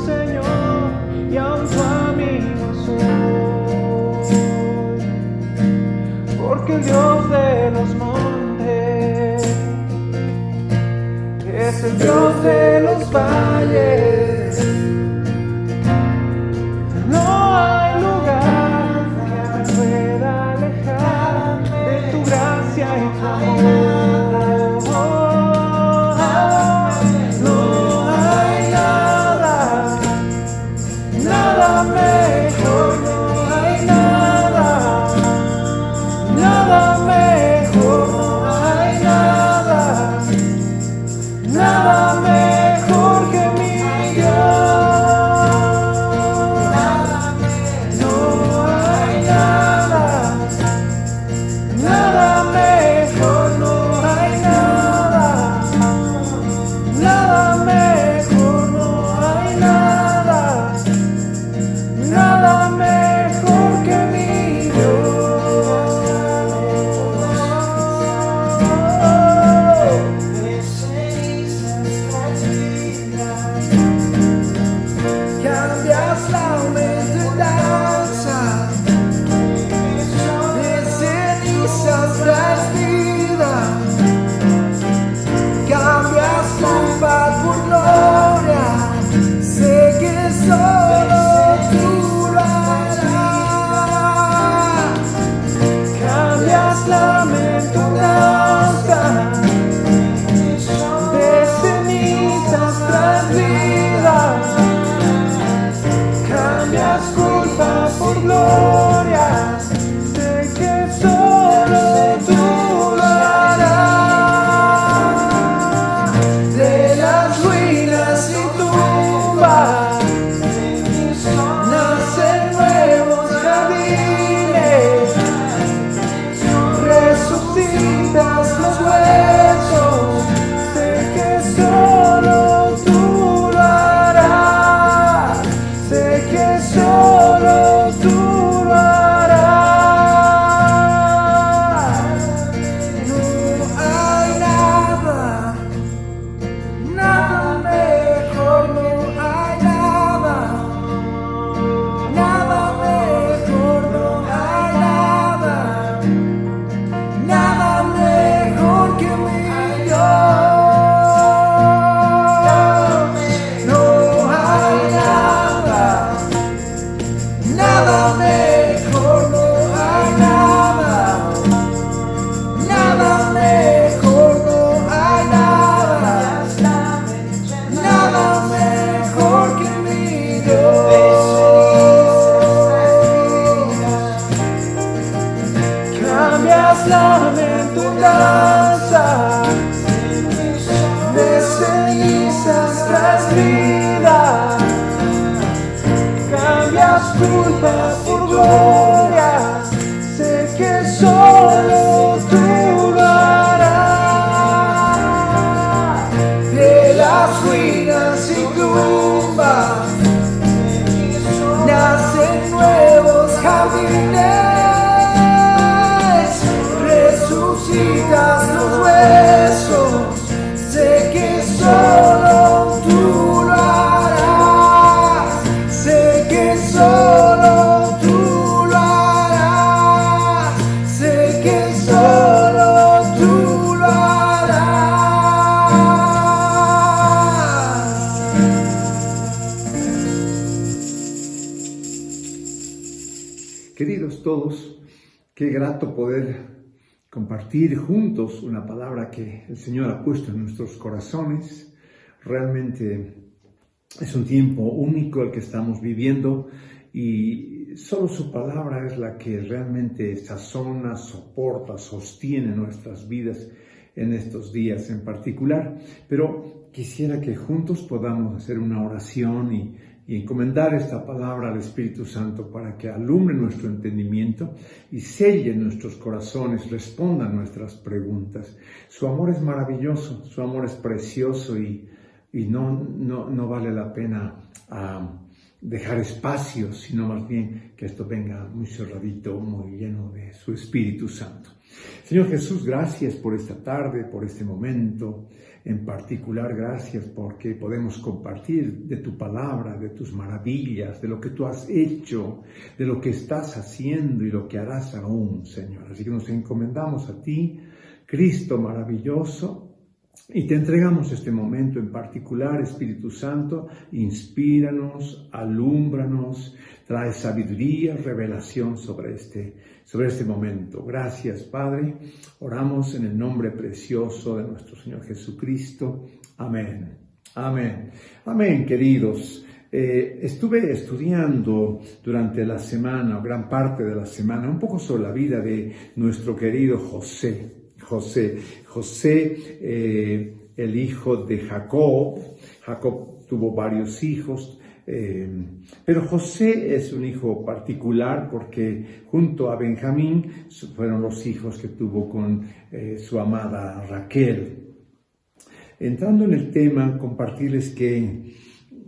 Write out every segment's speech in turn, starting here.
Señor, y a un tu amigo soy. Dios de los montes, es el Dios de los valles. No hay lugar que me pueda alejar de tu gracia y tu amor. No hay nada, nada mejor, no hay nada, nada mejor, no hay nada, nada mejor que mi Dios. No hay nada, nada mejor, no hay nada, nada mejor, no hay nada, nada mejor que mi Dios. Cambias la mente en danza, de cenizas traes vida. Cambias culpa por gloria, sé que solo tú lo harás. Cambias la mente en danza, de cenizas traes vida. Cambias culpa por gloria, sé que solo tú lo harás. De las ruinas y tumbas nacen nuevos jardines, resucitas los huesos, sé que solo tú lo harás, sé que solo tú lo harás. No hay nada, nada mejor, no hay nada, nada mejor, no hay nada, nada mejor que mi Dios. No hay nada, nada mejor, no hay nada, nada mejor, no hay nada, nada mejor que mi Dios. Cambias la mente en danza, de cenizas traes vida. Cambias culpa por gloria, sé que solo tú lo harás. De las ruinas y tumbas nacen nuevos jardines, resucitas los huesos, sé que solo tú lo harás, sé que solo tú lo harás, sé que solo tú lo harás. Queridos todos, qué grato poder compartir juntos una palabra que el Señor ha puesto en nuestros corazones. Realmente es un tiempo único el que estamos viviendo y solo su palabra es la que realmente sazona, soporta, sostiene nuestras vidas en estos días en particular. Pero quisiera que juntos podamos hacer una oración y encomendar esta palabra al Espíritu Santo para que alumbre nuestro entendimiento y selle nuestros corazones, responda a nuestras preguntas. Su amor es maravilloso, su amor es precioso y no vale la pena dejar espacio, sino más bien que esto venga muy cerradito, muy lleno de su Espíritu Santo. Señor Jesús, gracias por esta tarde, por este momento. En particular, gracias porque podemos compartir de tu palabra, de tus maravillas, de lo que tú has hecho, de lo que estás haciendo y lo que harás aún, Señor. Así que nos encomendamos a ti, Cristo maravilloso, y te entregamos este momento en particular, Espíritu Santo. Inspíranos, alúmbranos, trae sabiduría, revelación sobre este momento. Gracias, Padre. Oramos en el nombre precioso de nuestro Señor Jesucristo. Amén. Amén. Amén, queridos. Estuve estudiando durante la semana, o gran parte de la semana, un poco sobre la vida de nuestro querido José, el hijo de Jacob. Jacob tuvo varios hijos, pero José es un hijo particular porque junto a Benjamín fueron los hijos que tuvo con su amada Raquel. Entrando en el tema, compartirles que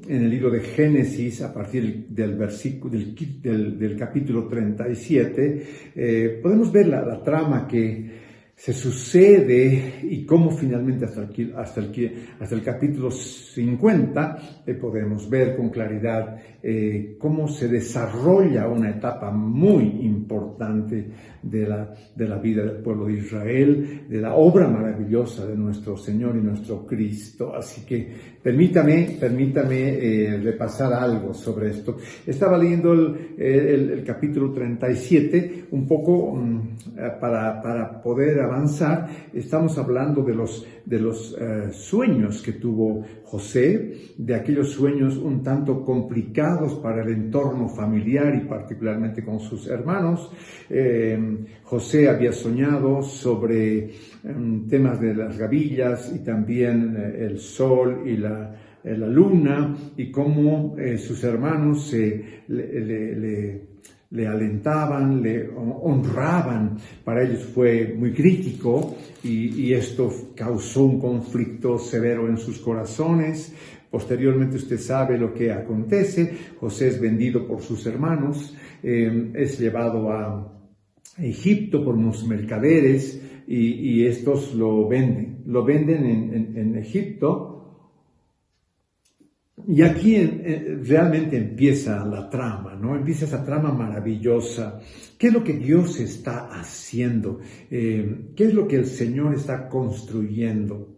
en el libro de Génesis, a partir del versículo del capítulo 37, podemos ver la trama que se sucede y cómo finalmente hasta el capítulo 50 podemos ver con claridad cómo se desarrolla una etapa muy importante de la vida del pueblo de Israel, de la obra maravillosa de nuestro Señor y nuestro Cristo. Así que permítame repasar algo sobre esto. Estaba leyendo el capítulo 37 un poco para poder avanzar. Estamos hablando de los sueños que tuvo José, de aquellos sueños un tanto complicados para el entorno familiar y particularmente con sus hermanos. José había soñado sobre temas de las gavillas y también el sol y la luna, y cómo sus hermanos le alentaban, le honraban. Para ellos fue muy crítico y esto causó un conflicto severo en sus corazones. Posteriormente usted sabe lo que acontece. José es vendido por sus hermanos, es llevado a Egipto por unos mercaderes y estos lo venden en Egipto. Y aquí realmente empieza la trama, ¿no? Empieza esa trama maravillosa. ¿Qué es lo que Dios está haciendo? ¿Qué es lo que el Señor está construyendo?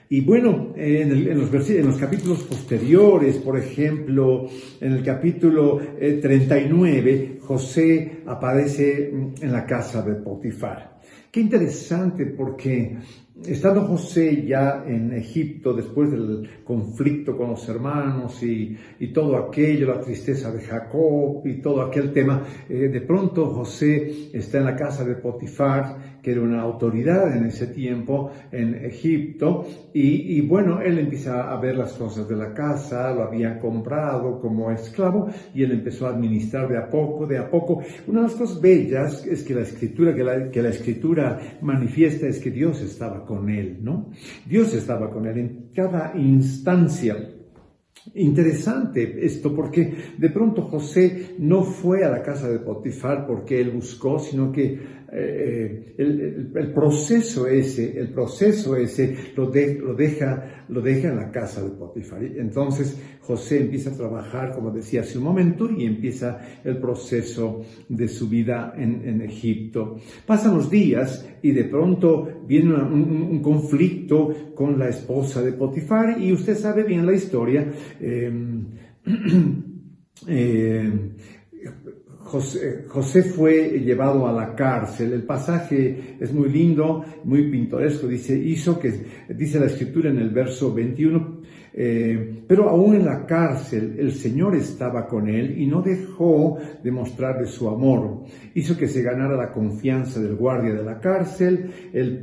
Y bueno, en los capítulos posteriores, por ejemplo, en el capítulo 39, José aparece en la casa de Potifar. Qué interesante, porque estando José ya en Egipto, después del conflicto con los hermanos y todo aquello, la tristeza de Jacob y todo aquel tema, de pronto José está en la casa de Potifar, que era una autoridad en ese tiempo en Egipto, y bueno, él empieza a ver las cosas de la casa, lo habían comprado como esclavo, y él empezó a administrar de a poco. Una de las cosas bellas es que la escritura manifiesta es que Dios estaba con él, ¿no? Dios estaba con él en cada instancia. Interesante esto, porque de pronto José no fue a la casa de Potifar porque él buscó, sino que el proceso ese lo deja en la casa de Potifar. Entonces José empieza a trabajar, como decía hace un momento, y empieza el proceso de su vida en Egipto. Pasan los días y de pronto viene un conflicto con la esposa de Potifar, y usted sabe bien la historia. José fue llevado a la cárcel. El pasaje es muy lindo, muy pintoresco. Dice la escritura en el verso 21, pero aún en la cárcel el Señor estaba con él y no dejó de mostrarle su amor. Hizo que se ganara la confianza del guardia de la cárcel, el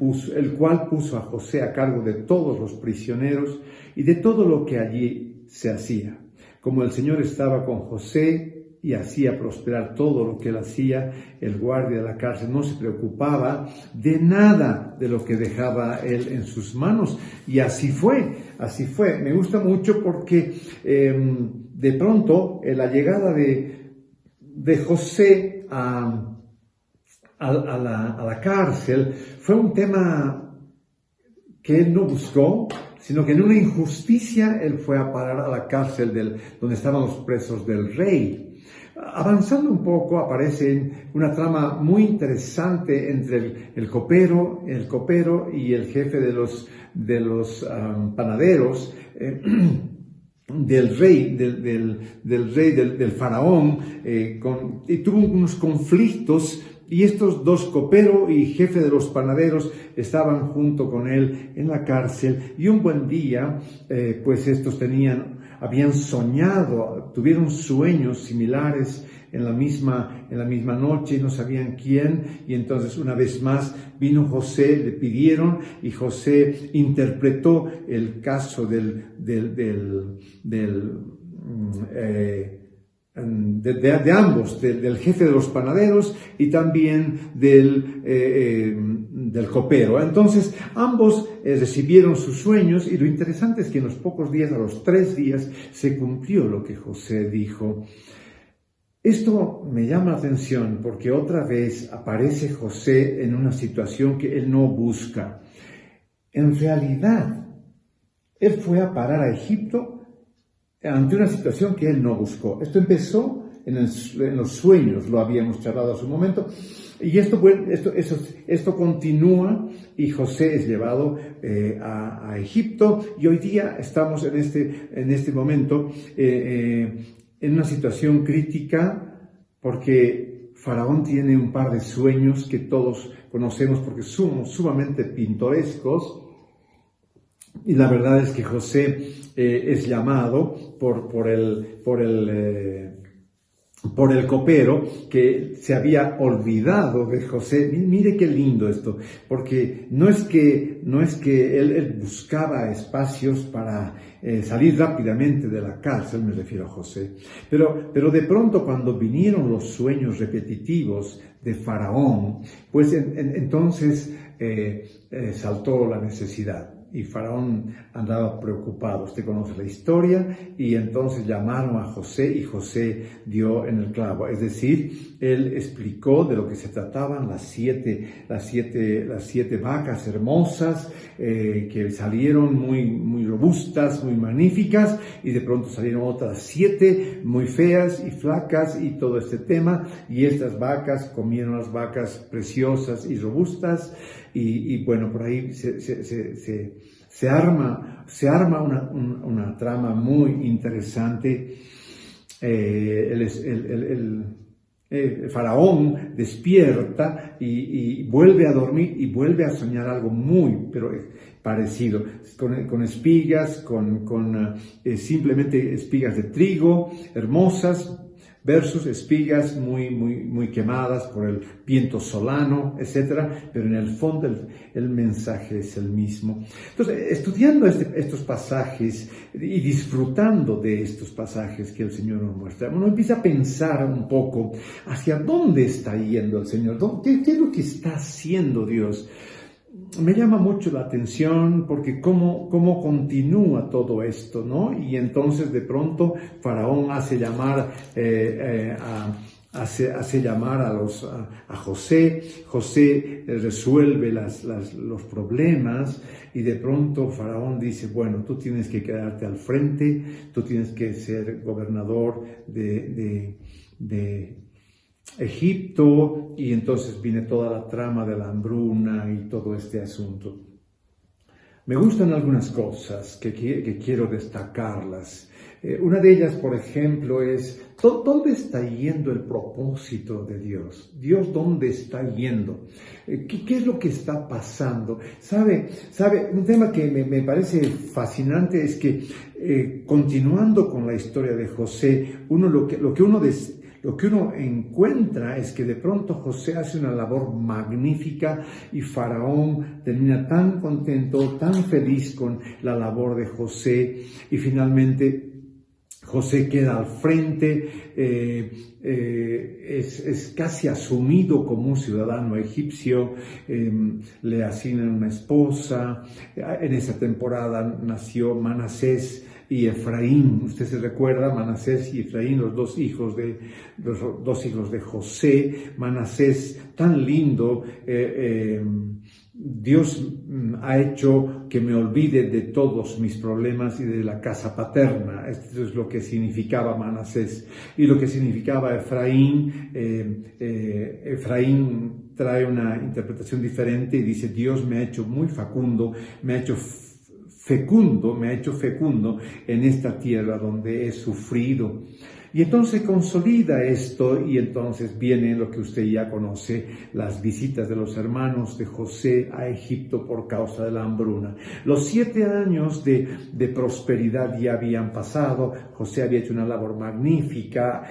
cual puso a José a cargo de todos los prisioneros y de todo lo que allí se hacía. Como el Señor estaba con José y hacía prosperar todo lo que él hacía, el guardia de la cárcel no se preocupaba de nada de lo que dejaba él en sus manos. Y así fue. Me gusta mucho porque de pronto la llegada de José a la cárcel fue un tema que él no buscó, sino que en una injusticia él fue a parar a la cárcel donde estaban los presos del rey. Avanzando un poco aparece una trama muy interesante entre el copero y el jefe de los panaderos, del faraón, y tuvo unos conflictos. Y estos dos, copero y jefe de los panaderos, estaban junto con él en la cárcel. Y un buen día, pues estos habían soñado, tuvieron sueños similares en la misma noche y no sabían quién. Y entonces una vez más vino José, le pidieron, y José interpretó el caso de ambos, del jefe de los panaderos y también del copero. Entonces ambos recibieron sus sueños, y lo interesante es que en los pocos días, a los 3 días, se cumplió lo que José dijo. Esto me llama la atención porque otra vez aparece José en una situación que él no busca. En realidad, él fue a parar a Egipto ante una situación que él no buscó. Esto empezó en los sueños, lo habíamos charlado hace un momento, y esto continúa, y José es llevado a Egipto, y hoy día estamos en este momento en una situación crítica, porque Faraón tiene un par de sueños que todos conocemos porque son sumamente pintorescos. Y la verdad es que José es llamado por el copero, que se había olvidado de José. Mire qué lindo esto, porque no es que él buscaba espacios para salir rápidamente de la cárcel, me refiero a José, pero de pronto, cuando vinieron los sueños repetitivos de Faraón, pues entonces saltó la necesidad. Y Faraón andaba preocupado. Usted conoce la historia, y entonces llamaron a José, y José dio en el clavo. Es decir, él explicó de lo que se trataban las siete vacas hermosas que salieron muy robustas, muy magníficas, y de pronto salieron otras 7 muy feas y flacas, y todo este tema, y estas vacas comieron las vacas preciosas y robustas, y bueno, por ahí se arma una trama muy interesante. El faraón despierta y vuelve a dormir y vuelve a soñar algo pero parecido, con espigas, simplemente espigas de trigo hermosas, versus espigas muy quemadas por el viento solano, etc. Pero en el fondo el mensaje es el mismo. Entonces, estudiando estos pasajes y disfrutando de estos pasajes que el Señor nos muestra, uno empieza a pensar un poco hacia dónde está yendo el Señor, qué es lo que está haciendo Dios. Me llama mucho la atención porque cómo continúa todo esto, ¿no? Y entonces de pronto Faraón hace llamar a José. José resuelve los problemas, y de pronto Faraón dice: bueno, tú tienes que quedarte al frente, tú tienes que ser gobernador de Egipto. Y entonces viene toda la trama de la hambruna y todo este asunto. Me gustan algunas cosas que quiero destacarlas. Una de ellas, por ejemplo, es ¿dónde está yendo el propósito de Dios? Dios, ¿dónde está yendo? ¿Qué es lo que está pasando? ¿Sabe? Un tema que me parece fascinante es que, continuando con la historia de José, lo que uno encuentra es que de pronto José hace una labor magnífica, y Faraón termina tan contento, tan feliz con la labor de José, y finalmente José queda al frente, es casi asumido como un ciudadano egipcio, le asignan una esposa. En esa temporada nació Manasés, y Efraín. Usted se recuerda, Manasés y Efraín, los dos hijos de José. Manasés, tan lindo. Dios ha hecho que me olvide de todos mis problemas y de la casa paterna. Esto es lo que significaba Manasés. Y lo que significaba Efraín, Efraín trae una interpretación diferente y dice: Dios me ha hecho muy fecundo, me ha hecho fecundo en esta tierra donde he sufrido. Y entonces consolida esto, y entonces viene lo que usted ya conoce, las visitas de los hermanos de José a Egipto por causa de la hambruna. Los 7 años de prosperidad ya habían pasado. José había hecho una labor magnífica,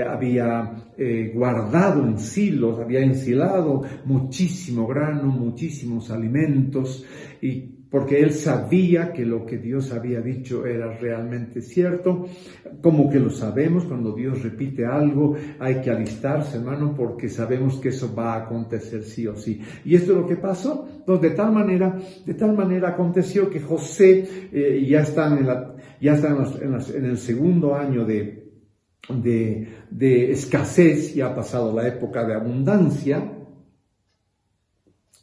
había guardado en silos, había ensilado muchísimo grano, muchísimos alimentos, y porque él sabía que lo que Dios había dicho era realmente cierto. Como que lo sabemos, cuando Dios repite algo hay que alistarse, hermano, porque sabemos que eso va a acontecer sí o sí. Y esto es lo que pasó. Entonces, de tal manera aconteció que José ya está en el segundo año de escasez, ya ha pasado la época de abundancia,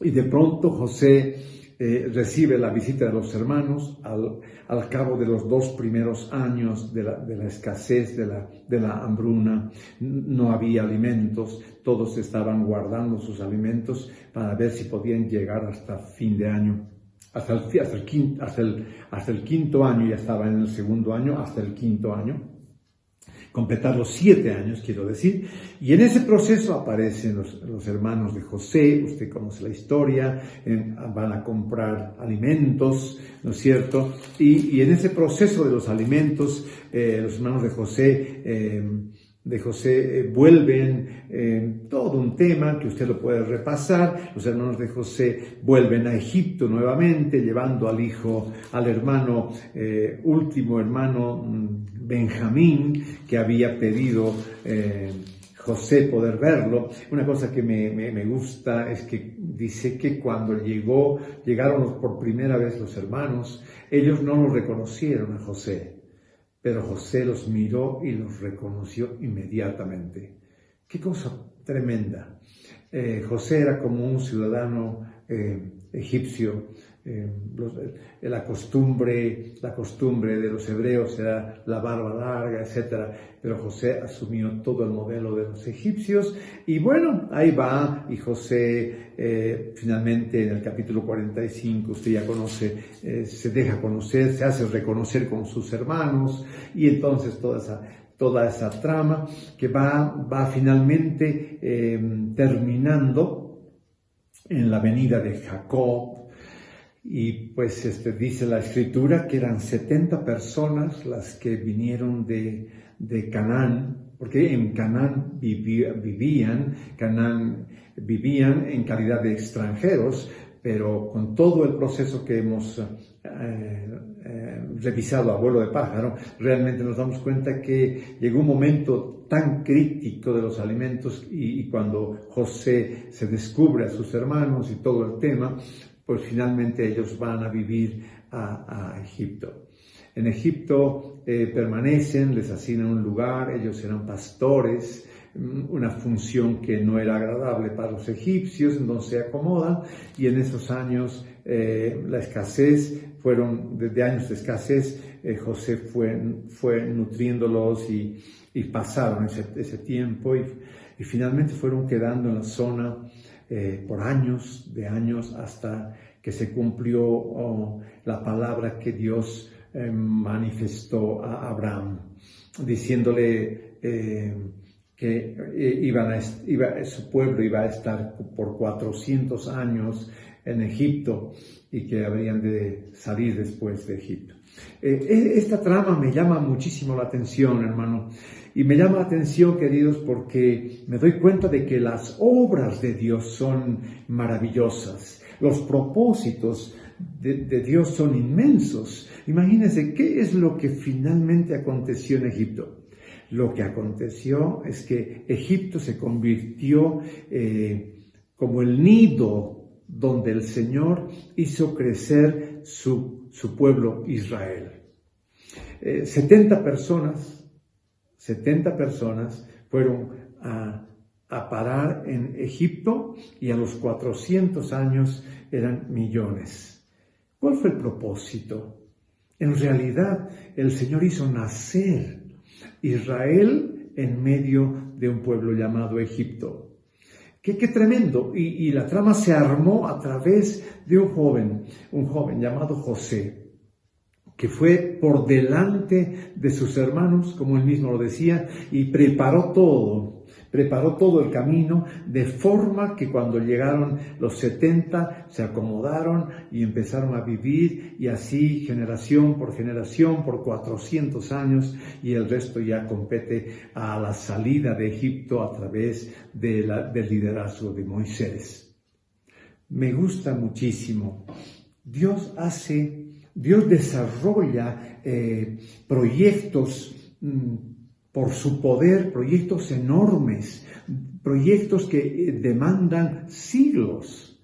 y de pronto José recibe la visita de los hermanos al cabo de los 2 primeros años de la escasez, de la hambruna. No había alimentos, todos estaban guardando sus alimentos para ver si podían llegar hasta fin de año. Hasta el quinto año, ya estaba en el segundo año, hasta el quinto año. Completar los 7 años, quiero decir, y en ese proceso aparecen los hermanos de José. Usted conoce la historia, van a comprar alimentos, ¿no es cierto? Y en ese proceso de los alimentos, los hermanos de José vuelven, todo un tema que usted lo puede repasar. Los hermanos de José vuelven a Egipto nuevamente, llevando al hermano, último hermano, Benjamín, que había pedido José poder verlo. Una cosa que me gusta es que dice que cuando llegaron por primera vez los hermanos, ellos no los reconocieron a José, pero José los miró y los reconoció inmediatamente. ¡Qué cosa tremenda! José era como un ciudadano egipcio. La costumbre de los hebreos era la barba larga, etc. Pero José asumió todo el modelo de los egipcios. Y bueno, ahí va. Y José, finalmente, en el capítulo 45, usted ya conoce, se deja conocer, se hace reconocer con sus hermanos. Y entonces toda esa trama que va finalmente terminando en la venida de Jacob. Y pues dice la Escritura que eran 70 personas las que vinieron de Canaán, porque en Canaán vivían en calidad de extranjeros, pero con todo el proceso que hemos revisado a vuelo de pájaro, realmente nos damos cuenta que llegó un momento tan crítico de los alimentos, y cuando José se descubre a sus hermanos y todo el tema, pues finalmente ellos van a vivir a Egipto. En Egipto permanecen, les asignan un lugar, ellos eran pastores, una función que no era agradable para los egipcios, entonces se acomodan, y en esos años la escasez, desde años de escasez, José fue nutriéndolos y pasaron ese tiempo y finalmente fueron quedando en la zona por años, hasta que se cumplió la palabra que Dios manifestó a Abraham, diciéndole que su pueblo iba a estar por 400 años en Egipto y que habrían de salir después de Egipto. Esta trama me llama muchísimo la atención, hermano. Y me llama la atención, queridos, porque me doy cuenta de que las obras de Dios son maravillosas. Los propósitos de Dios son inmensos. Imagínense, ¿qué es lo que finalmente aconteció en Egipto? Lo que aconteció es que Egipto se convirtió como el nido donde el Señor hizo crecer su pueblo Israel. 70 personas fueron a parar en Egipto y a los 400 años eran millones. ¿Cuál fue el propósito? En realidad, el Señor hizo nacer Israel en medio de un pueblo llamado Egipto. ¡Qué tremendo! Y la trama se armó a través de un joven llamado José, que fue por delante de sus hermanos, como él mismo lo decía, y preparó todo el camino, de forma que cuando llegaron los 70 se acomodaron y empezaron a vivir, y así generación por 400 años, y el resto ya compete a la salida de Egipto a través del liderazgo de Moisés. Me gusta muchísimo. Dios desarrolla proyectos por su poder, proyectos enormes, proyectos que demandan siglos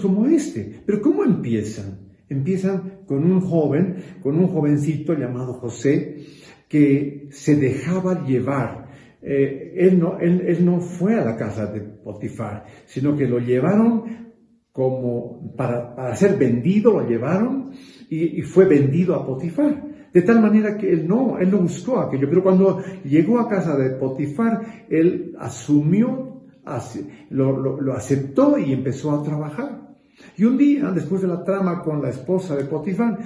como este. Pero ¿cómo empiezan? Empiezan con un jovencito llamado José, que se dejaba llevar. Él no fue a la casa de Potifar, sino que lo llevaron como para ser vendido, lo llevaron y fue vendido a Potifar. De tal manera que él no buscó aquello, pero cuando llegó a casa de Potifar, él asumió, lo aceptó y empezó a trabajar. Y un día, después de la trama con la esposa de Potifar,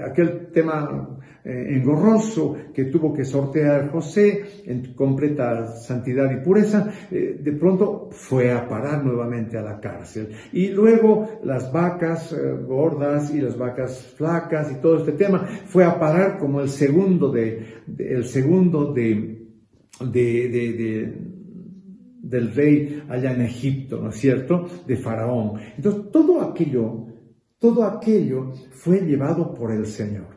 aquel tema engorroso que tuvo que sortear José en completa santidad y pureza, de pronto fue a parar nuevamente a la cárcel. Y luego las vacas gordas y las vacas flacas y todo este tema fue a parar como el segundo del rey allá en Egipto, ¿no es cierto?, de Faraón. Entonces, todo aquello fue llevado por el Señor.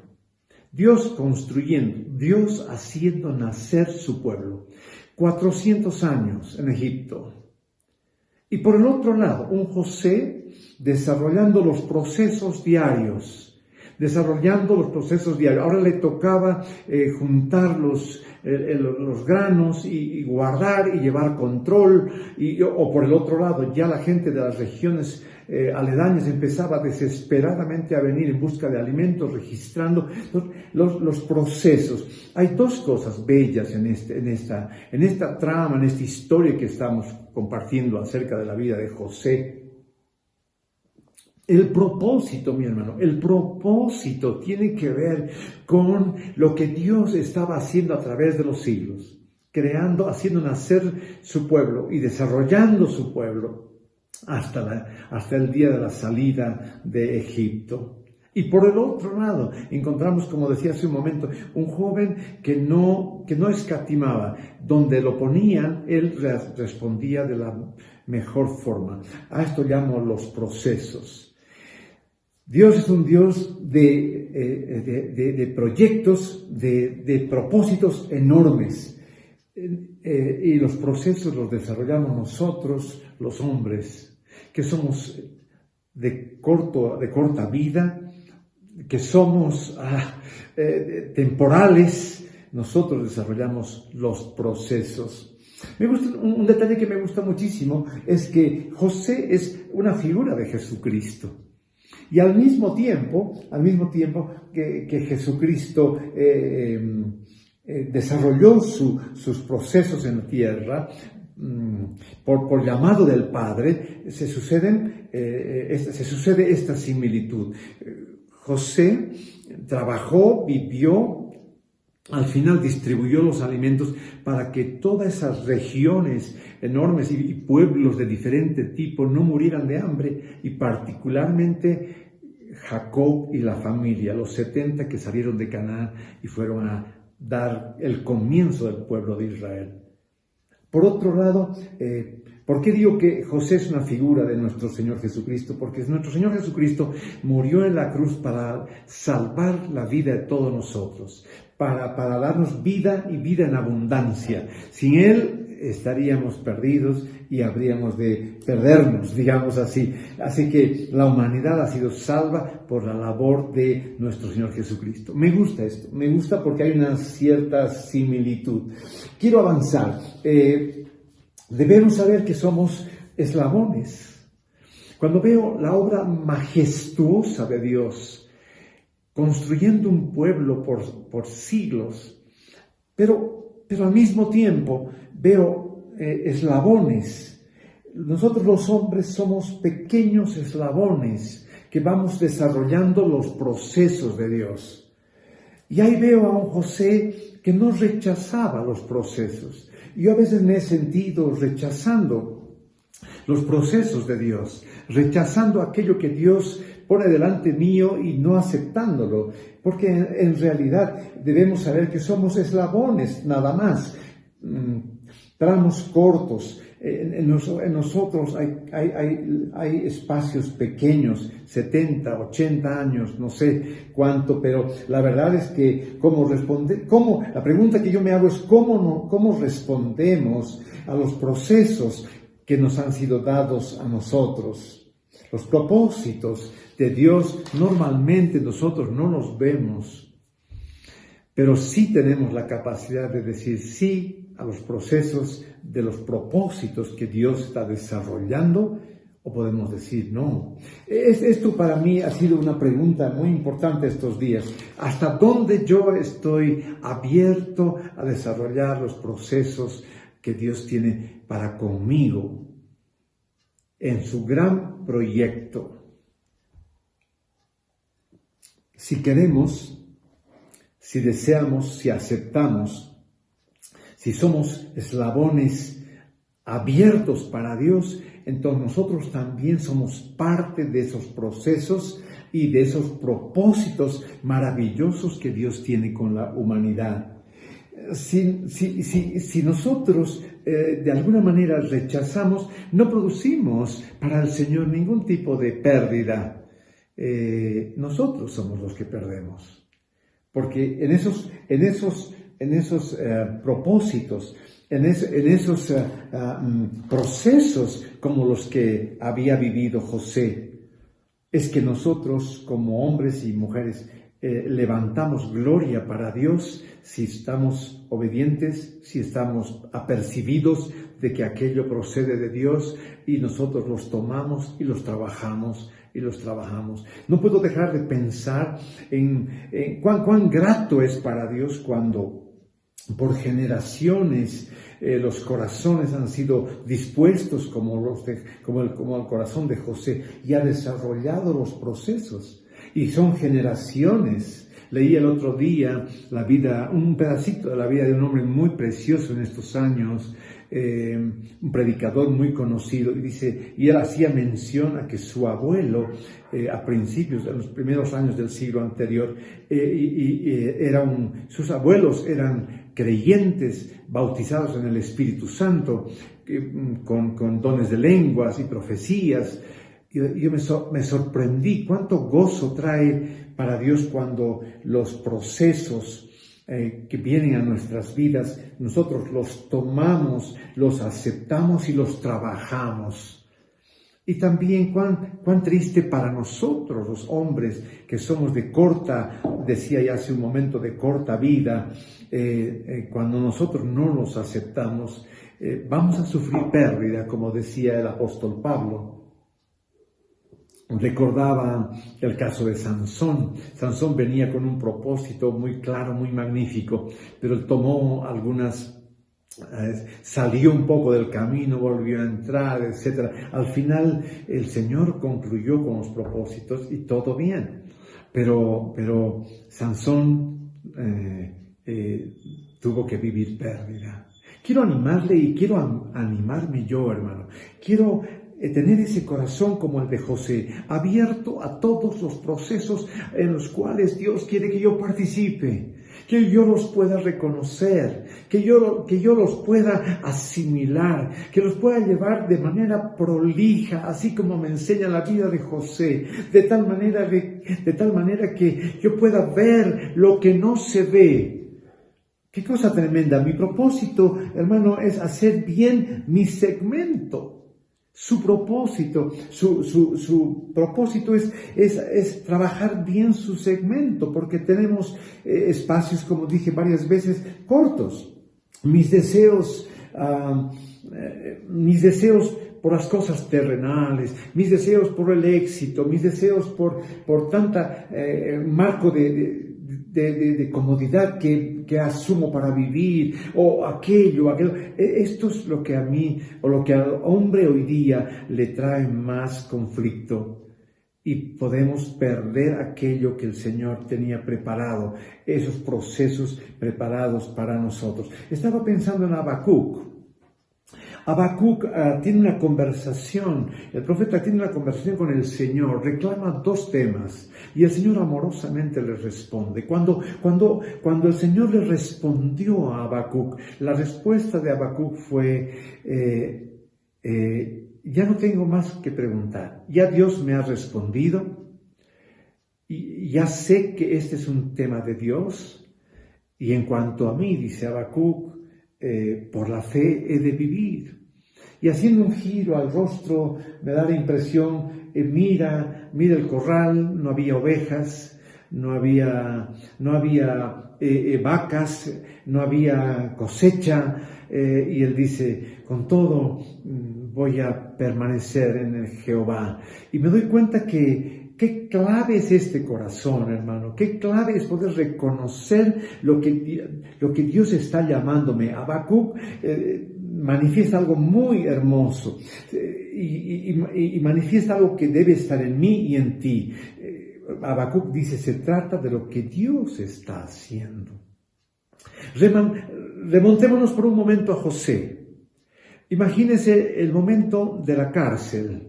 Dios construyendo, Dios haciendo nacer su pueblo. 400 años en Egipto. Y por el otro lado, un José desarrollando los procesos diarios. Ahora le tocaba juntar los granos y guardar y llevar control. O por el otro lado, ya la gente de las regiones aledañas empezaba desesperadamente a venir en busca de alimentos, registrando los procesos. Hay dos cosas bellas en esta trama, en esta historia que estamos compartiendo acerca de la vida de José. El propósito, mi hermano, tiene que ver con lo que Dios estaba haciendo a través de los siglos, haciendo nacer su pueblo y desarrollando su pueblo hasta el día de la salida de Egipto. Y por el otro lado, encontramos, como decía hace un momento, un joven que no escatimaba. Donde lo ponían, él respondía de la mejor forma. A esto llamo los procesos. Dios es un Dios de proyectos, de propósitos enormes. Y los procesos los desarrollamos nosotros, los hombres, que somos de corta vida, que somos temporales. Nosotros desarrollamos los procesos. Un detalle que me gusta muchísimo es que José es una figura de Jesucristo. Y al mismo tiempo que Jesucristo desarrolló sus procesos en la tierra, por llamado del Padre, se sucede esta similitud. José trabajó, vivió, al final distribuyó los alimentos para que todas esas regiones enormes y pueblos de diferente tipo no murieran de hambre, y particularmente Jacob y la familia, los 70 que salieron de Canaán y fueron a dar el comienzo del pueblo de Israel. Por otro lado, ¿por qué digo que José es una figura de nuestro Señor Jesucristo? Porque nuestro Señor Jesucristo murió en la cruz para salvar la vida de todos nosotros, para darnos vida y vida en abundancia. Sin Él estaríamos perdidos y habríamos de perdernos, digamos así. Así que la humanidad ha sido salva por la labor de nuestro Señor Jesucristo. Me gusta esto, me gusta porque hay una cierta similitud. Quiero avanzar. Debemos saber que somos eslabones. Cuando veo la obra majestuosa de Dios, construyendo un pueblo por siglos, pero al mismo tiempo veo eslabones. Nosotros los hombres somos pequeños eslabones que vamos desarrollando los procesos de Dios. Y ahí veo a un José que no rechazaba los procesos. Yo a veces me he sentido rechazando los procesos de Dios, rechazando aquello que Dios pone delante mío y no aceptándolo, porque en realidad debemos saber que somos eslabones nada más, tramos cortos. En nosotros hay espacios pequeños, 70, 80 años, no sé cuánto, pero la verdad es que la pregunta que yo me hago es cómo respondemos a los procesos que nos han sido dados a nosotros. Los propósitos de Dios normalmente nosotros no los vemos, pero sí tenemos la capacidad de decir sí a los procesos de los propósitos que Dios está desarrollando, o podemos decir no. Esto para mí ha sido una pregunta muy importante estos días. ¿Hasta dónde yo estoy abierto a desarrollar los procesos que Dios tiene para conmigo en su gran proyecto? Si queremos, si deseamos, si aceptamos, si somos eslabones abiertos para Dios, entonces nosotros también somos parte de esos procesos y de esos propósitos maravillosos que Dios tiene con la humanidad. Si nosotros de alguna manera rechazamos, no producimos para el Señor ningún tipo de pérdida. Nosotros somos los que perdemos. Porque en esos propósitos, en esos procesos como los que había vivido José, es que nosotros como hombres y mujeres levantamos gloria para Dios si estamos obedientes, si estamos apercibidos de que aquello procede de Dios y nosotros los tomamos y los trabajamos. No puedo dejar de pensar en cuán grato es para Dios cuando por generaciones los corazones han sido dispuestos como el corazón de José y ha desarrollado los procesos. Y son generaciones. Leí el otro día un pedacito de la vida de un hombre muy precioso en estos años, un predicador muy conocido, y él hacía mención a que su abuelo, a principios de los primeros años del siglo anterior, sus abuelos eran creyentes, bautizados en el Espíritu Santo, con dones de lenguas y profecías. Yo me sorprendí cuánto gozo trae para Dios cuando los procesos que vienen a nuestras vidas, nosotros los tomamos, los aceptamos y los trabajamos. Y también cuán triste para nosotros los hombres que somos decía ya hace un momento, de corta vida, cuando nosotros no los aceptamos, vamos a sufrir pérdida, como decía el apóstol Pablo. Recordaba el caso de Sansón. Sansón venía con un propósito muy claro, muy magnífico, pero él tomó salió un poco del camino, volvió a entrar, etc. Al final el Señor concluyó con los propósitos y todo bien. Pero Sansón tuvo que vivir pérdida. Quiero animarle y quiero animarme yo, hermano. Quiero tener ese corazón como el de José, abierto a todos los procesos en los cuales Dios quiere que yo participe, que yo los pueda reconocer, que yo los pueda asimilar, que los pueda llevar de manera prolija, así como me enseña la vida de José, de tal manera que yo pueda ver lo que no se ve, Qué cosa tremenda. Mi propósito, hermano, es hacer bien mi segmento. Su propósito es trabajar bien su segmento, porque tenemos espacios, como dije varias veces, cortos. Mis deseos por las cosas terrenales, mis deseos por el éxito, mis deseos por tanta marco de comodidad que asumo para vivir, o aquello. Esto es lo que a mí, o lo que al hombre hoy día le trae más conflicto. Y podemos perder aquello que el Señor tenía preparado, esos procesos preparados para nosotros. Estaba pensando en Habacuc. Habacuc tiene una conversación, el profeta tiene una conversación con el Señor, reclama dos temas y el Señor amorosamente le responde. Cuando el Señor le respondió a Habacuc, la respuesta de Habacuc fue, ya no tengo más que preguntar, ya Dios me ha respondido y ya sé que este es un tema de Dios, y en cuanto a mí, dice Habacuc, por la fe he de vivir. Y haciendo un giro al rostro me da la impresión, mira el corral, no había ovejas, no había vacas, no había cosecha, y él dice, con todo voy a permanecer en el Jehová. Y me doy cuenta que qué clave es este corazón, hermano. Qué clave es poder reconocer lo que Dios está llamándome. Habacuc manifiesta algo muy hermoso y manifiesta algo que debe estar en mí y en ti. Habacuc dice, se trata de lo que Dios está haciendo. Remontémonos por un momento a José. Imagínese el momento de la cárcel.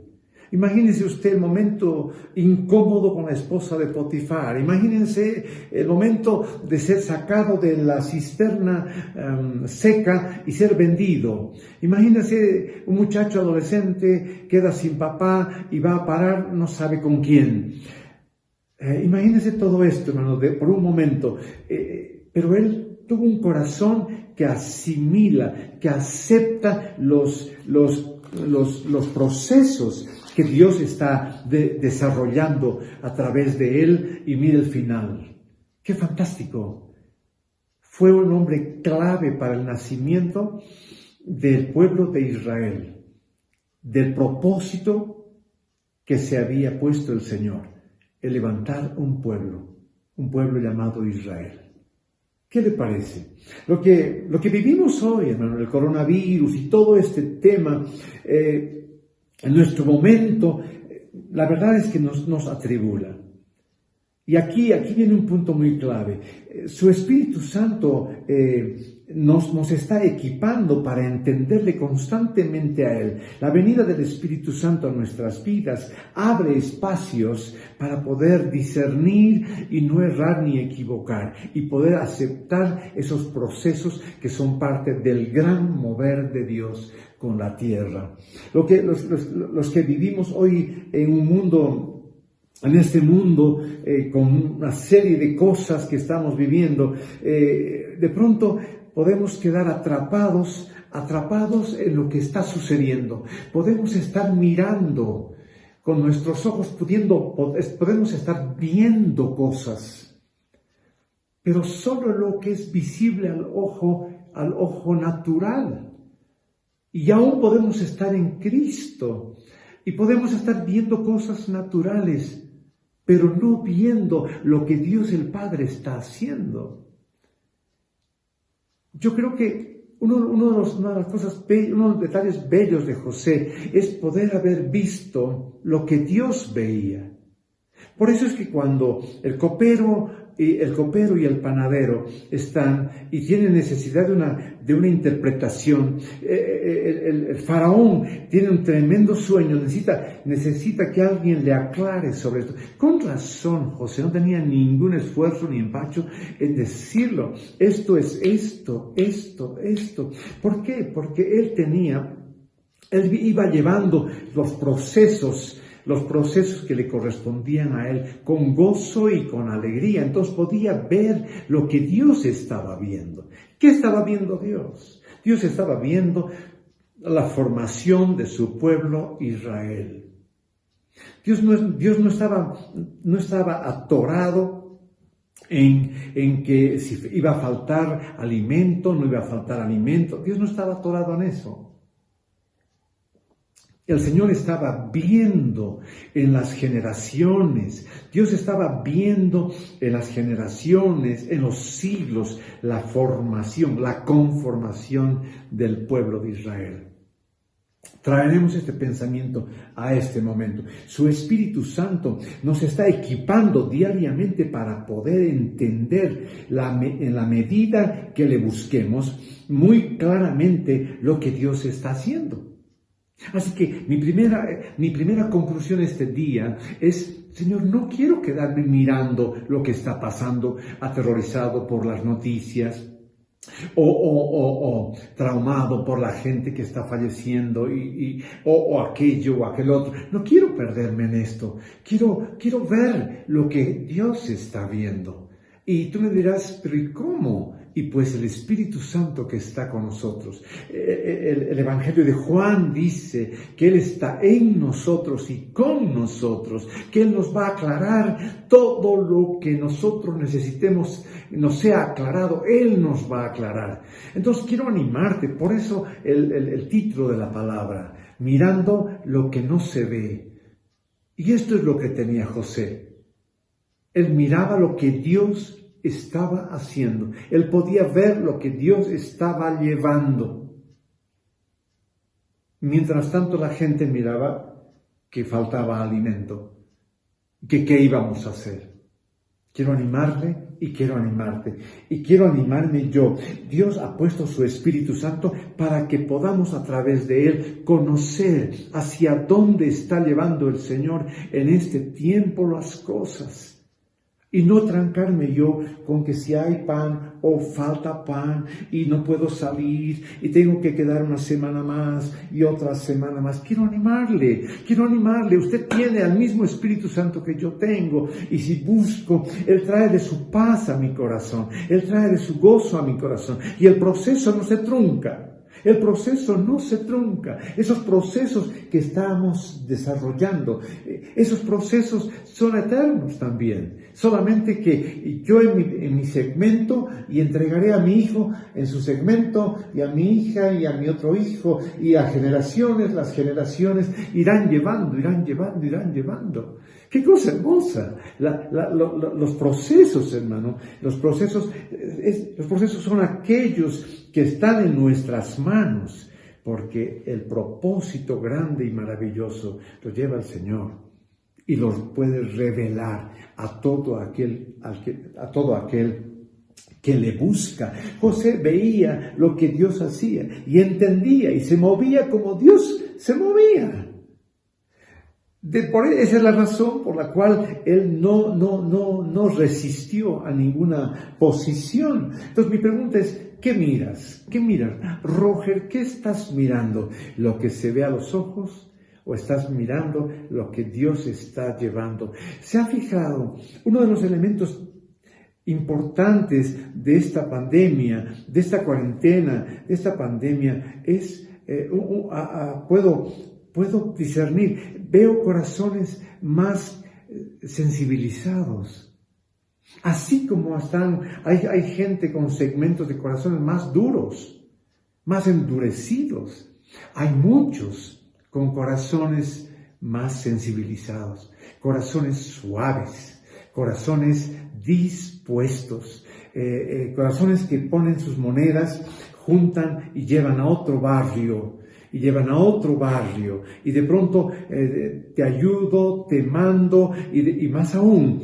Imagínese usted el momento incómodo con la esposa de Potifar. Imagínense el momento de ser sacado de la cisterna seca y ser vendido. Imagínese un muchacho adolescente, queda sin papá y va a parar no sabe con quién. Imagínese todo esto, hermano, por un momento. Pero él tuvo un corazón que asimila, que acepta los procesos que Dios está desarrollando a través de él, y mira el final. ¡Qué fantástico! Fue un hombre clave para el nacimiento del pueblo de Israel, del propósito que se había puesto el Señor, el levantar un pueblo llamado Israel. ¿Qué le parece? Lo que vivimos hoy, hermano, el coronavirus y todo este tema, en nuestro momento, la verdad es que nos atribula. Y aquí viene un punto muy clave. Su Espíritu Santo nos está equipando para entenderle constantemente a Él. La venida del Espíritu Santo a nuestras vidas abre espacios para poder discernir y no errar ni equivocar, y poder aceptar esos procesos que son parte del gran mover de Dios con la tierra. Los que vivimos hoy en este mundo, con una serie de cosas que estamos viviendo, de pronto podemos quedar atrapados en lo que está sucediendo. Podemos estar mirando con nuestros ojos, podemos estar viendo cosas, pero solo lo que es visible al ojo natural. Y aún podemos estar en Cristo y podemos estar viendo cosas naturales, pero no viendo lo que Dios el Padre está haciendo. Yo creo que uno de los detalles bellos de José es poder haber visto lo que Dios veía. Por eso es que cuando el copero y el panadero están y tienen necesidad de una interpretación, el faraón tiene un tremendo sueño, necesita que alguien le aclare sobre esto. Con razón, José no tenía ningún esfuerzo ni empacho en decirlo. Esto es esto. ¿Por qué? Porque él iba llevando los procesos los procesos que le correspondían a él con gozo y con alegría. Entonces podía ver lo que Dios estaba viendo. ¿Qué estaba viendo Dios? Dios estaba viendo la formación de su pueblo Israel. Dios no estaba atorado en que si iba a faltar alimento, no iba a faltar alimento. Dios no estaba atorado en eso. El Señor estaba viendo en las generaciones, Dios estaba viendo en las generaciones, en los siglos, la formación, la conformación del pueblo de Israel. Traeremos este pensamiento a este momento. Su Espíritu Santo nos está equipando diariamente para poder entender en la medida que le busquemos muy claramente lo que Dios está haciendo. Así que mi primera conclusión este día es, Señor, no quiero quedarme mirando lo que está pasando, aterrorizado por las noticias, o traumado por la gente que está falleciendo o aquello o aquel otro. No quiero perderme en esto. Quiero ver lo que Dios está viendo. Y tú me dirás, pero ¿y cómo? Y pues el Espíritu Santo que está con nosotros. El Evangelio de Juan dice que Él está en nosotros y con nosotros, que Él nos va a aclarar todo lo que nosotros necesitemos, nos sea aclarado, Él nos va a aclarar. Entonces quiero animarte, por eso el título de la palabra, mirando lo que no se ve. Y esto es lo que tenía José. Él miraba lo que Dios estaba haciendo. Él podía ver lo que Dios estaba llevando. Mientras tanto la gente miraba que faltaba alimento, que qué íbamos a hacer. Quiero animarle y quiero animarte y quiero animarme yo. Dios ha puesto su Espíritu Santo para que podamos a través de Él conocer hacia dónde está llevando el Señor en este tiempo las cosas. Y no trancarme yo con que si hay pan o falta pan y no puedo salir y tengo que quedar una semana más y otra semana más. Quiero animarle. Usted tiene al mismo Espíritu Santo que yo tengo y si busco, Él trae de su paz a mi corazón. Él trae de su gozo a mi corazón y el proceso no se trunca. El proceso no se trunca. Esos procesos que estamos desarrollando, esos procesos son eternos también. Solamente que yo en mi segmento y entregaré a mi hijo en su segmento y a mi hija y a mi otro hijo y a generaciones, las generaciones irán llevando. ¡Qué cosa hermosa! Los procesos, hermano, los procesos son aquellos que están en nuestras manos, porque el propósito grande y maravilloso lo lleva el Señor y los puede revelar a todo aquel que le busca. José veía lo que Dios hacía y entendía y se movía como Dios se movía. Esa es la razón por la cual él no resistió a ninguna posición. Entonces mi pregunta es, ¿qué miras? Roger, ¿qué estás mirando? ¿Lo que se ve a los ojos? ¿O estás mirando lo que Dios está llevando? ¿Se ha fijado? Uno de los elementos importantes de esta pandemia, de esta cuarentena, de esta pandemia, es, puedo discernir, veo corazones más sensibilizados. Así como hay gente con segmentos de corazones más duros, más endurecidos. Hay muchos con corazones más sensibilizados, corazones suaves, corazones dispuestos, corazones que ponen sus monedas, juntan y llevan a otro barrio. Y de pronto te ayudo, te mando y más aún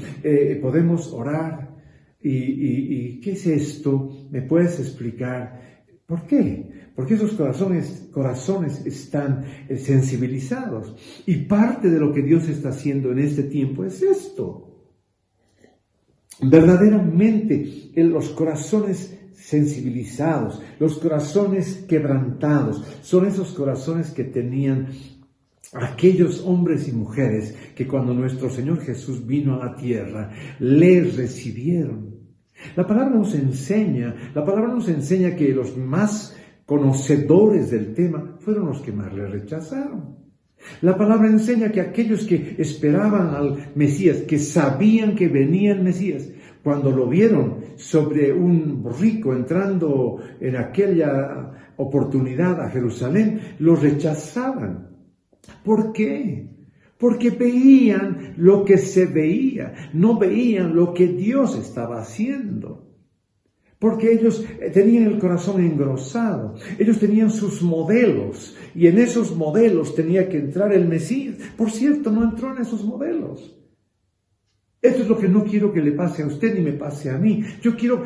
podemos orar y ¿qué es esto? ¿Me puedes explicar? ¿Por qué? Porque esos corazones están sensibilizados y parte de lo que Dios está haciendo en este tiempo es esto. Verdaderamente los corazones sensibilizados, los corazones quebrantados, son esos corazones que tenían aquellos hombres y mujeres que cuando nuestro Señor Jesús vino a la tierra, les recibieron. La palabra nos enseña que los más conocedores del tema fueron los que más le rechazaron. La palabra enseña que aquellos que esperaban al Mesías, que sabían que venía el Mesías, cuando lo vieron sobre un burrico entrando en aquella oportunidad a Jerusalén, lo rechazaban. ¿Por qué? Porque veían lo que se veía, no veían lo que Dios estaba haciendo. Porque ellos tenían el corazón engrosado, ellos tenían sus modelos, y en esos modelos tenía que entrar el Mesías. Por cierto, no entró en esos modelos. Esto es lo que no quiero que le pase a usted ni me pase a mí. Yo quiero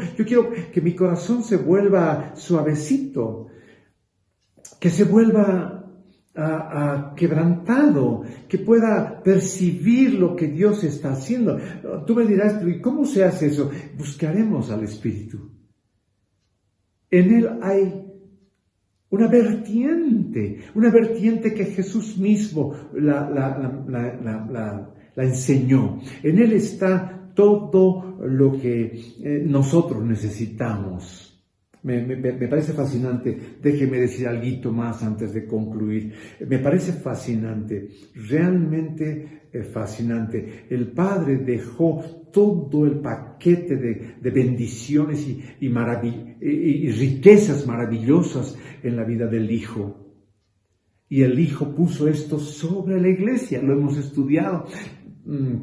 que mi corazón se vuelva suavecito, que se vuelva quebrantado, que pueda percibir lo que Dios está haciendo. Tú me dirás, ¿y cómo se hace eso? Buscaremos al Espíritu. En Él hay una vertiente que Jesús mismo la enseñó. En Él está todo lo que nosotros necesitamos. Me parece fascinante. Déjeme decir algo más antes de concluir. Me parece fascinante, realmente fascinante. El Padre dejó todo el paquete de bendiciones y riquezas maravillosas en la vida del Hijo. Y el Hijo puso esto sobre la iglesia, lo hemos estudiado.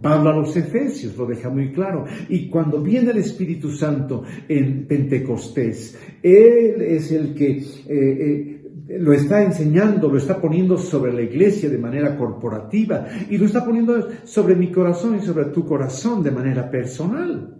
Pablo a los Efesios lo deja muy claro. Y cuando viene el Espíritu Santo en Pentecostés, Él es el que lo está enseñando, lo está poniendo sobre la iglesia de manera corporativa y lo está poniendo sobre mi corazón y sobre tu corazón de manera personal.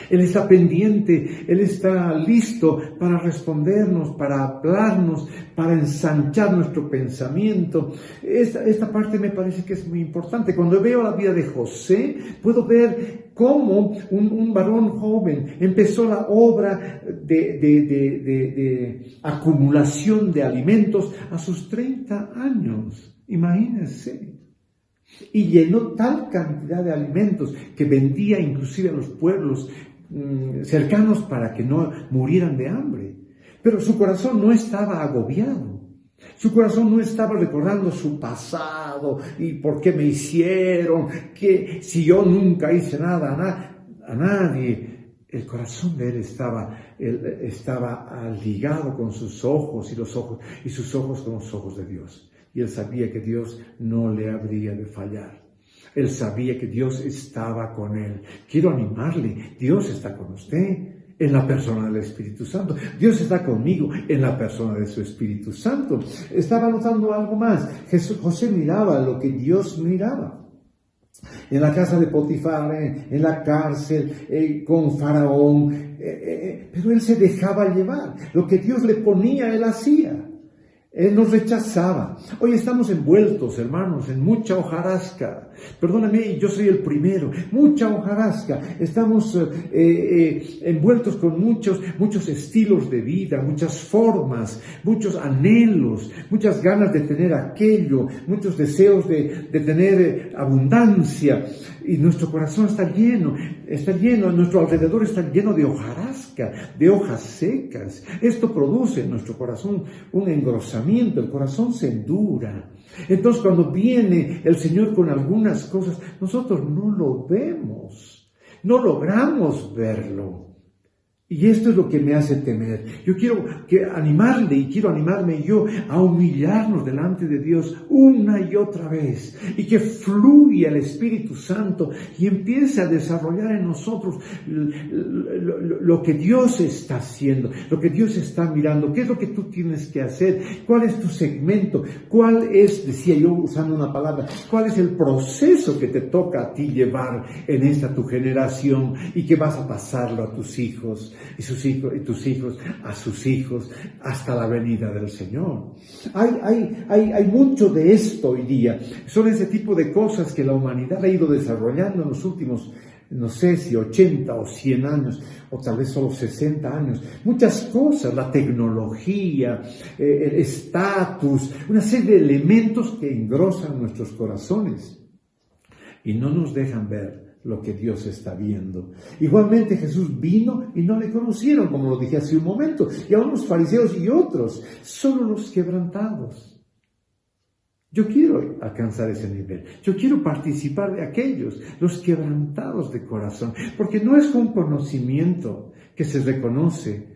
Él está pendiente, Él está listo para respondernos, para hablarnos, para ensanchar nuestro pensamiento. Esta parte me parece que es muy importante. Cuando veo la vida de José, puedo ver cómo un varón joven empezó la obra de acumulación de alimentos a sus 30 años. Imagínense. Y llenó tal cantidad de alimentos que vendía inclusive a los pueblos cercanos para que no murieran de hambre. Pero su corazón no estaba agobiado. Su corazón no estaba recordando su pasado y por qué me hicieron, que si yo nunca hice nada a nadie. El corazón de él estaba ligado con sus ojos y sus ojos con los ojos de Dios. Y él sabía que Dios no le habría de fallar. Él sabía que Dios estaba con él. Quiero animarle, Dios está con usted en la persona del Espíritu Santo. Dios está conmigo en la persona de su Espíritu Santo. Estaba notando algo más. José miraba lo que Dios miraba. En la casa de Potifar, en la cárcel, con Faraón. Pero él se dejaba llevar. Lo que Dios le ponía, él hacía. Él nos rechazaba. Hoy estamos envueltos, hermanos, en mucha hojarasca. Perdóname, yo soy el primero. Mucha hojarasca. Estamos envueltos con muchos estilos de vida, muchas formas, muchos anhelos, muchas ganas de tener aquello, muchos deseos de tener abundancia. Y nuestro corazón está lleno, nuestro alrededor está lleno de hojarasca, de hojas secas. Esto produce en nuestro corazón un engrosamiento, el corazón se endura. Entonces cuando viene el Señor con algunas cosas, nosotros no lo vemos, no logramos verlo. Y esto es lo que me hace temer. Yo quiero animarle y quiero animarme yo a humillarnos delante de Dios una y otra vez. Y que fluya el Espíritu Santo y empiece a desarrollar en nosotros lo que Dios está haciendo, lo que Dios está mirando. ¿Qué es lo que tú tienes que hacer? ¿Cuál es tu segmento? ¿Cuál es, decía yo usando una palabra, cuál es el proceso que te toca a ti llevar en esta tu generación y que vas a pasarlo a tus hijos? Y tus hijos a sus hijos hasta la venida del Señor. Hay mucho de esto hoy día. Son ese tipo de cosas que la humanidad ha ido desarrollando en los últimos no sé si 80 o 100 años, o tal vez solo 60 años. Muchas cosas, la tecnología, el estatus, una serie de elementos que engrosan nuestros corazones y no nos dejan ver lo que Dios está viendo. Igualmente Jesús vino y no le conocieron, como lo dije hace un momento, y aún los fariseos y otros, solo los quebrantados. Yo quiero alcanzar ese nivel. Yo quiero participar de aquellos, los quebrantados de corazón, porque no es con conocimiento que se reconoce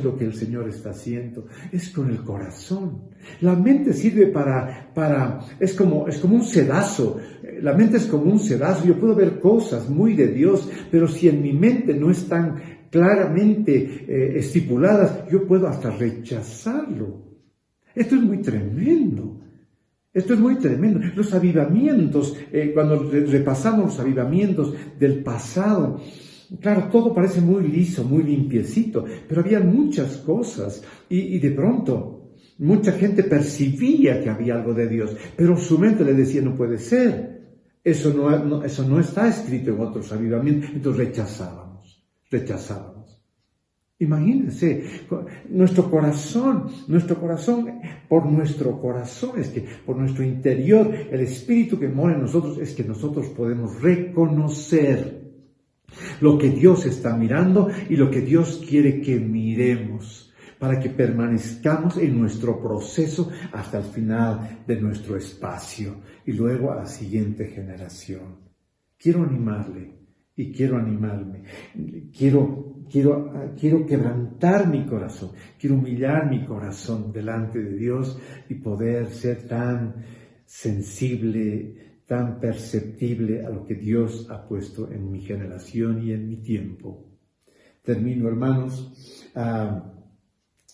lo que el Señor está haciendo, es con el corazón. La mente sirve es como un sedazo. La mente es como un sedazo. Yo puedo ver cosas muy de Dios, pero si en mi mente no están claramente estipuladas, yo puedo hasta rechazarlo. Esto es muy tremendo. Esto es muy tremendo. Los avivamientos, cuando repasamos los avivamientos del pasado, claro, todo parece muy liso, muy limpiecito, pero había muchas cosas y de pronto mucha gente percibía que había algo de Dios, pero su mente le decía, no puede ser. Eso no está escrito en otros avivamientos. Entonces rechazábamos. Imagínense, nuestro corazón, por nuestro corazón, es que por nuestro interior, el Espíritu que mora en nosotros, es que nosotros podemos reconocer lo que Dios está mirando y lo que Dios quiere que miremos, para que permanezcamos en nuestro proceso hasta el final de nuestro espacio y luego a la siguiente generación. Quiero animarle. Y quiero animarme, quiero quebrantar mi corazón, quiero humillar mi corazón delante de Dios y poder ser tan sensible, tan perceptible a lo que Dios ha puesto en mi generación y en mi tiempo. Termino, hermanos.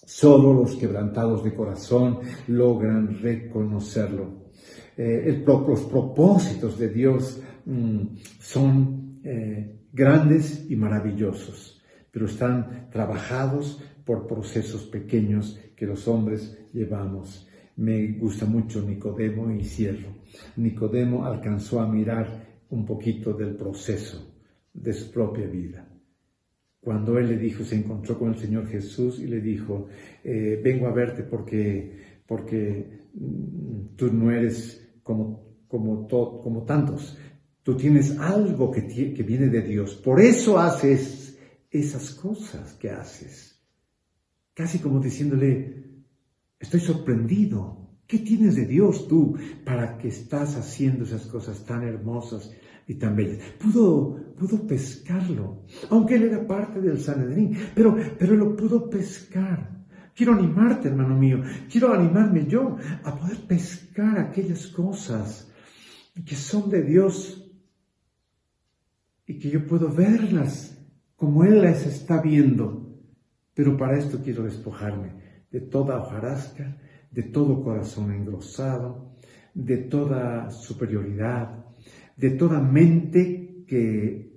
Solo los quebrantados de corazón logran reconocerlo. Los propósitos de Dios son grandes y maravillosos, pero están trabajados por procesos pequeños que los hombres llevamos. Me gusta mucho Nicodemo y cierro. Nicodemo alcanzó a mirar un poquito del proceso de su propia vida. Cuando él le dijo, se encontró con el Señor Jesús y le dijo, vengo a verte porque tú no eres como tantos. Tú tienes algo que viene de Dios. Por eso haces esas cosas que haces. Casi como diciéndole, estoy sorprendido. ¿Qué tienes de Dios tú para que estás haciendo esas cosas tan hermosas y tan bellas? Pudo pescarlo, aunque él era parte del Sanedrín, pero lo pudo pescar. Quiero animarte, hermano mío. Quiero animarme yo a poder pescar aquellas cosas que son de Dios y que yo puedo verlas como Él las está viendo. Pero para esto quiero despojarme de toda hojarasca, de todo corazón engrosado, de toda superioridad, de toda mente que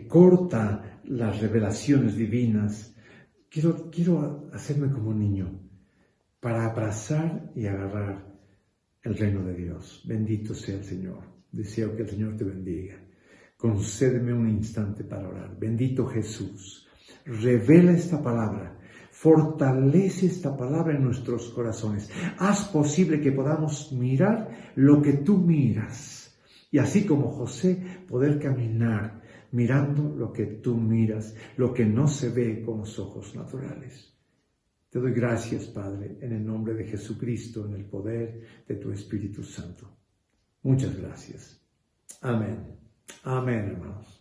corta las revelaciones divinas. Quiero hacerme como un niño para abrazar y agarrar el reino de Dios. Bendito sea el Señor. Deseo que el Señor te bendiga. Concédeme un instante para orar. Bendito Jesús, revela esta palabra, fortalece esta palabra en nuestros corazones. Haz posible que podamos mirar lo que tú miras y así como José poder caminar mirando lo que tú miras, lo que no se ve con los ojos naturales. Te doy gracias, Padre, en el nombre de Jesucristo, en el poder de tu Espíritu Santo. Muchas gracias. Amén. Amén, hermanos.